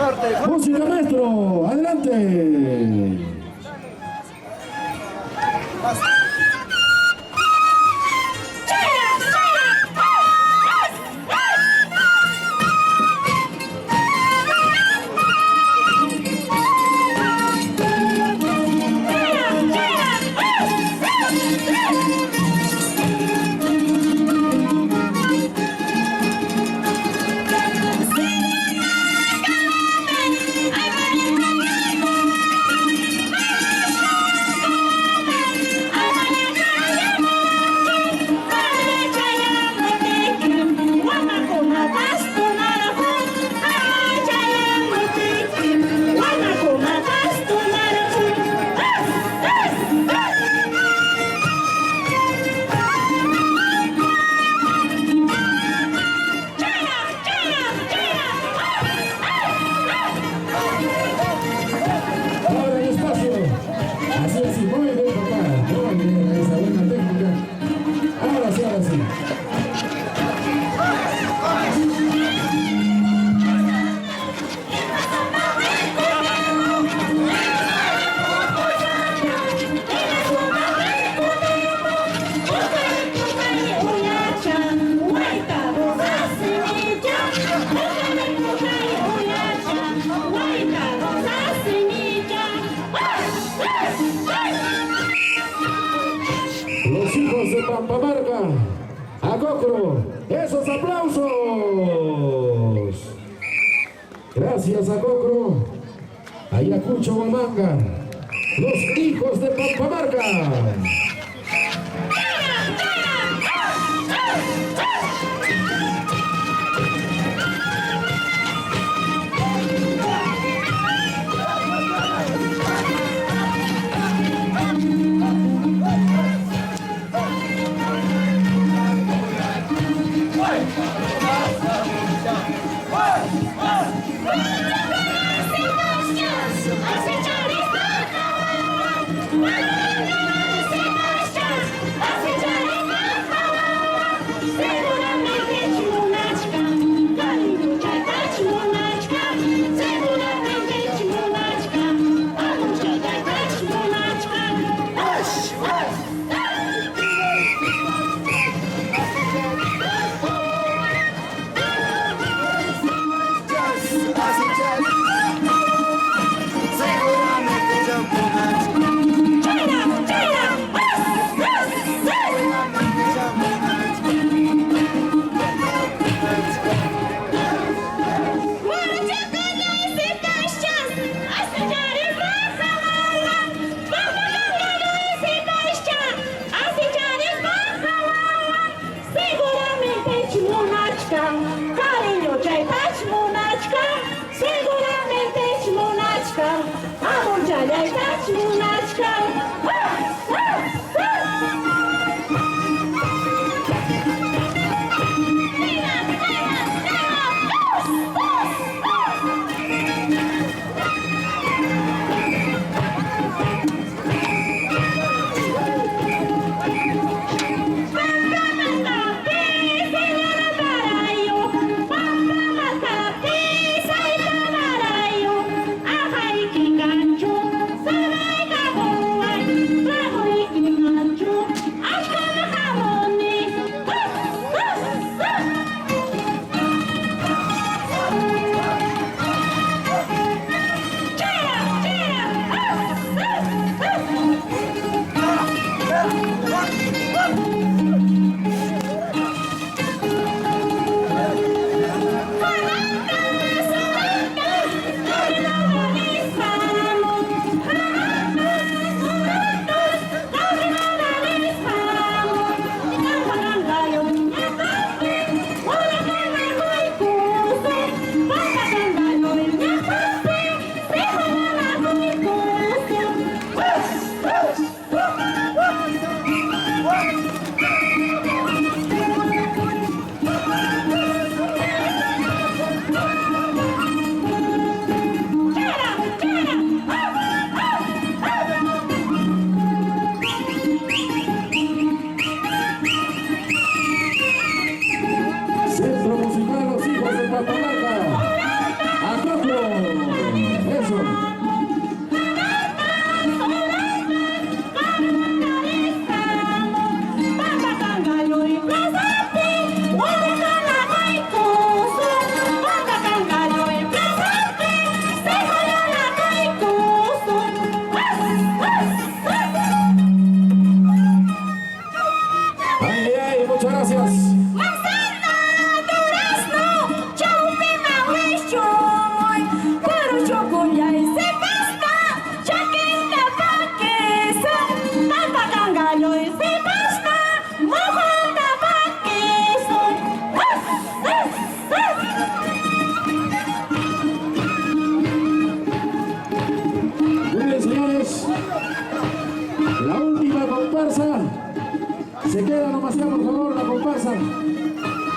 Música, maestro, adelante. Los hijos de Pampamarca, Acocro, esos aplausos. Gracias, Acocro, Ayacucho, Huamanga, los hijos de Pampamarca.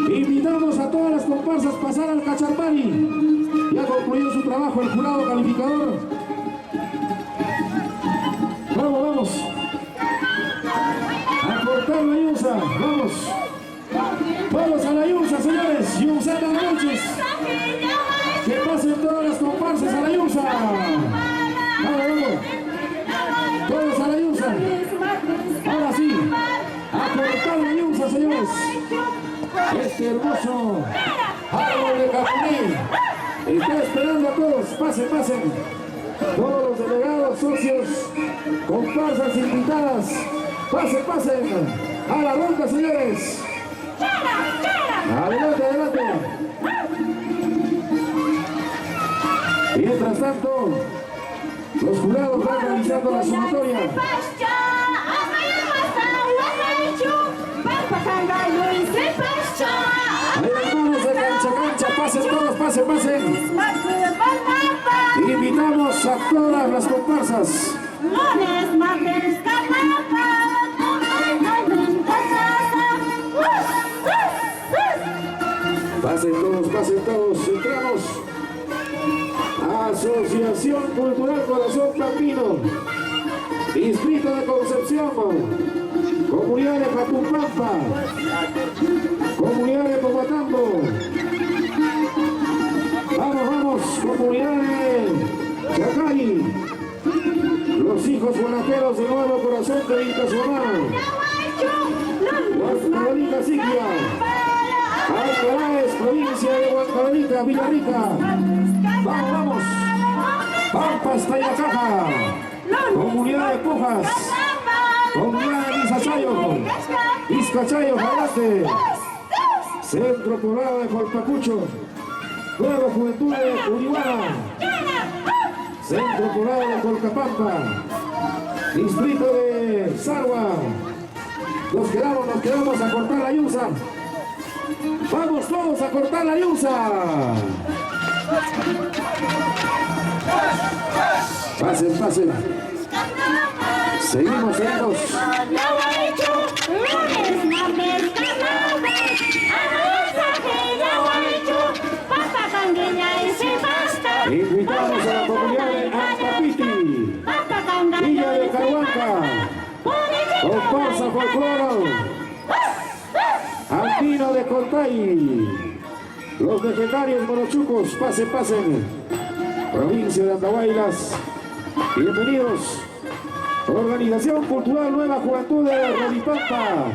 Invitamos a todas las comparsas a pasar al Cacharpari. Ya concluyó su trabajo el jurado calificador. Vamos, vamos. A cortar la yusa, vamos. Vamos a la yusa, señores. Yusana noches. Que pasen todas las comparsas a la yusa. Vamos, vamos. Todos a la yusa. Ahora sí. A cortar la yusa, señores. Este hermoso árbol de Capuní está esperando a todos. Pasen, pasen. Todos los delegados, socios, comparsas invitadas. Pasen, pasen. A la ronda, señores. Adelante, adelante. Mientras tanto, los jurados van realizando la sumatoria. Ahí hermanos de cancha, pasen todos, pasen, pasen. Invitamos a todas las comparsas. Pasen todos, entramos. Asociación Cultural Corazón Campino, Distrito de Concepción, Comunidad de Pacumpampa, Comunidad de Pomatambo. Vamos, vamos, Comunidad de Chacari, los hijos guanajeros de Nuevo Corazón de Vilcasomá, Huancavelica Siquia, Alcalaes, provincia de Huancavelica, Villarrica. Vamos, vamos. Pampas, Tayacaja, Comunidad de Pujas, Comunidad de Vizcachayo, Vizcachayo, Jalate, Centro Poblado de Colpacucho, Nueva Juventud de Uribana, Centro Poblado de Colcapampa, Distrito de Sarwa. Nos quedamos a cortar la yusa. Vamos todos a cortar la yusa. Pasen, pasen. Seguimos, seguimos. Invitamos a la comunidad de Antapiti, Villa de Cahuanca, comparsa folcloro, Andino de Contay, los legendarios monochucos. Pasen, pasen. Provincia de Andahuaylas, bienvenidos. Organización Cultural Nueva Juventud de Rodipampa,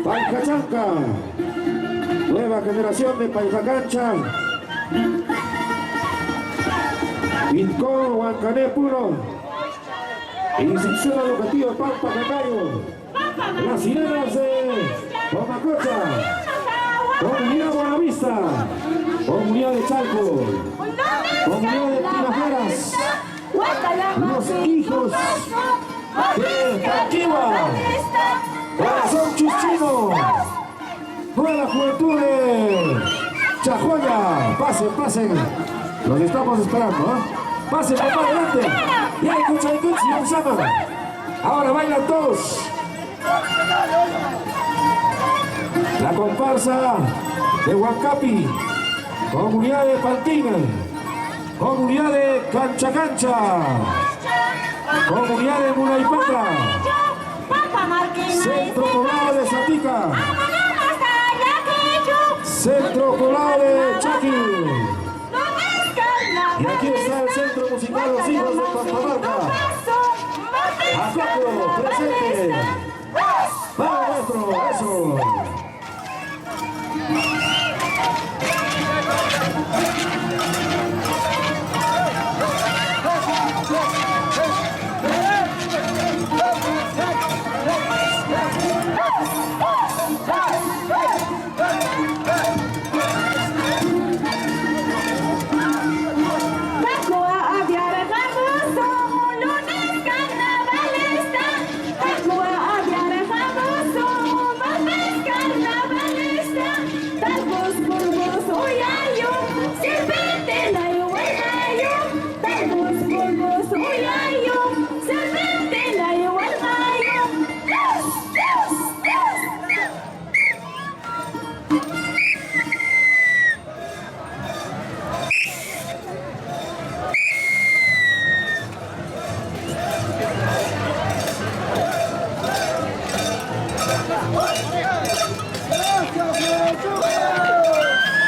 Paicachanca, Nueva Generación de Paijacancha, Pincón, Huancané Puro, Institución Educativa Pampa Canario, las Sirenas de Pomacocha, Comunidad Buenavista, Comunidad de Chalco, Comunidad de Tinajeras, los hijos de Taquiba, Corazón Chuchino, Nueva Juventud de Chajoya. Pasen, pasen. Los estamos esperando, ¿eh? Pasen, papá, adelante. Y hay cucha, ahora bailan todos. La comparsa de Huancapi, Comunidad de Paltina, Comunidad de Cancha Cancha, Comunidad de Munaipata, Centro Poblado de Zatica, Centro Poblado de Chaqui. Y aquí está el Centro Musical Los Hijos de Pampamarca. Acoco, presente. Vamos, maestro, eso.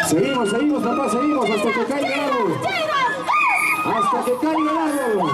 Seguimos, seguimos, papá, seguimos hasta que caiga el árbol. Hasta que caiga el árbol.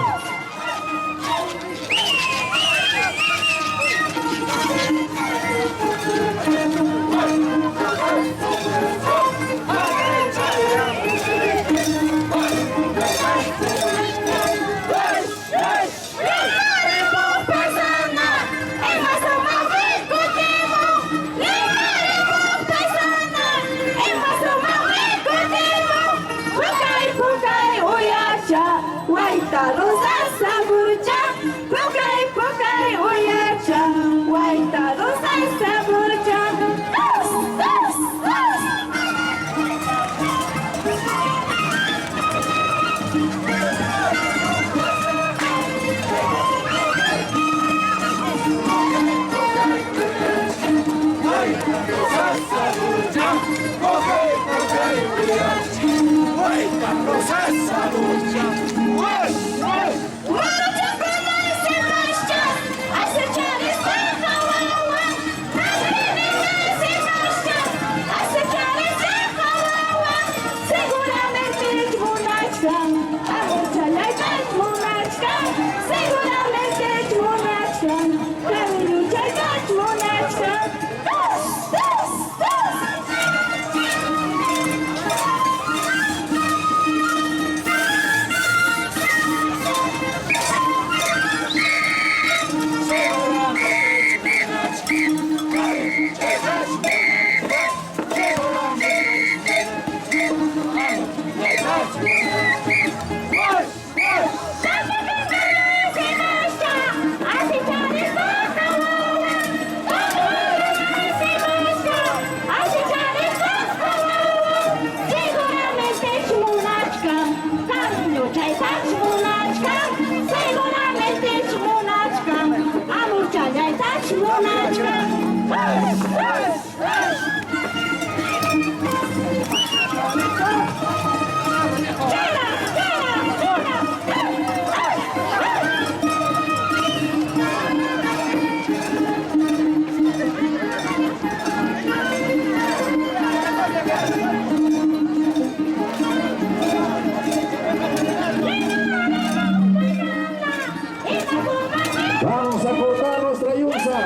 Vamos a cortar nuestra yuza.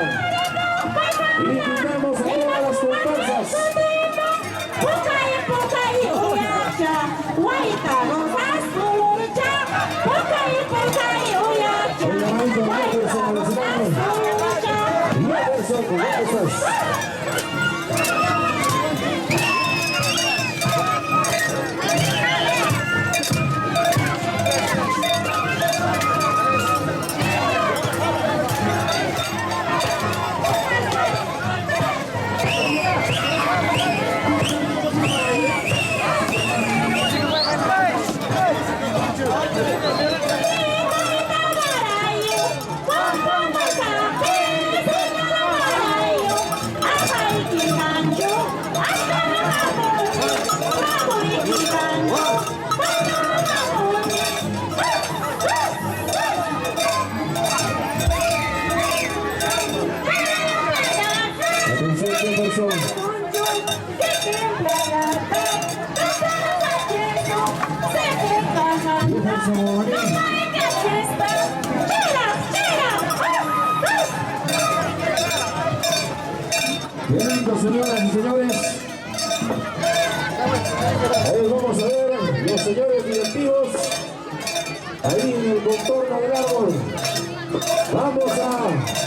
Invitamos a todas las comparsas. Bien lindo, señoras y señores. Ahí vamos a ver los señores directivos ahí en el contorno del árbol. Vamos a